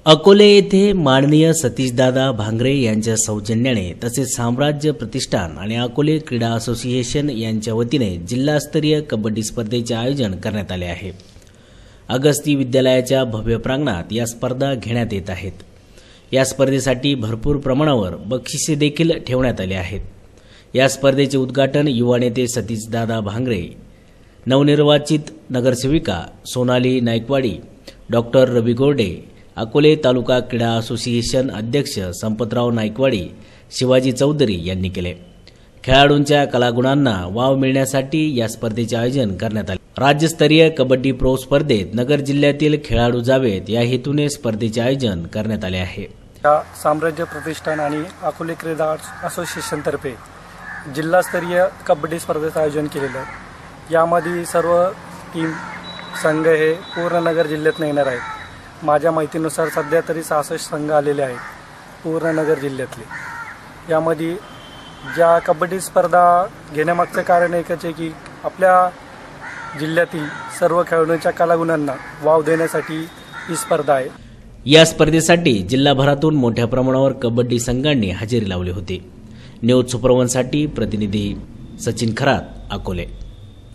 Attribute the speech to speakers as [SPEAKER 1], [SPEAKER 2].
[SPEAKER 1] अकोले येथे माननीय सतीशदादा भांगरे यांच्या सौजन्याने तसेच साम्राज्य प्रतिष्ठान आणि अकोले क्रीडा असोसिएशन यांच्या वतीने जिल्हास्तरीय कबड्डी स्पर्धेचे आयोजन करण्यात आले आहे। अगस्ती विद्यालयाच्या भव्य प्रांगणात या स्पर्धा घेण्यात येत आहेत। या स्पर्धेसाठी भरपूर प्रमाणावर बक्षिसे देखील ठेवण्यात आली आहेत। या स्पर्धेचे उद्घाटन युवा नेते सतीशदादा भांगरे, नवनिर्वाचित नगरसेविका सोनाली नायकवाडी, डॉक्टर रवी गोरडे, अकोले तालुका क्रीडा असोसिएशन अध्यक्ष संपतराव नायकवाडी, शिवाजी चौधरी यांनी केले। खेळाडूंच्या कलागुणांना वाव मिळण्यासाठी या स्पर्धेचे आयोजन करण्यात आले। राज्यस्तरीय कबड्डी प्रो स्पर्धेत नगर जिल्ह्यातील खेळाडू जावेत या हेतूने स्पर्धेचे आयोजन करण्यात आले आहे।
[SPEAKER 2] साम्राज्य प्रतिष्ठान आणि अकोले क्रीडा असोसिएशन तर्फे जिल्हास्तरीय कबड्डी स्पर्धेचे आयोजन केलेलं आहे। यामध्ये सर्व टीम संघ हे पूर्ण नगर जिल्ह्यातून येणार आहेत। माझ्या माहितीनुसार सध्या तरी 66 संघ आलेले आहेत पूर्ण नगर जिल्ह्यातले। यामध्ये ज्या कबड्डी स्पर्धा घेण्यामागचं कारण एकच आहे की आपल्या जिल्ह्यातील सर्व खेळाडूंच्या कलागुणांना वाव देण्यासाठी ही स्पर्धा आहे।
[SPEAKER 1] या स्पर्धेसाठी जिल्हाभरातून मोठ्या प्रमाणावर कबड्डी संघांनी हजेरी लावली होती। न्यूज सुपर 1 साठी प्रतिनिधी सचिन खरात, अकोले।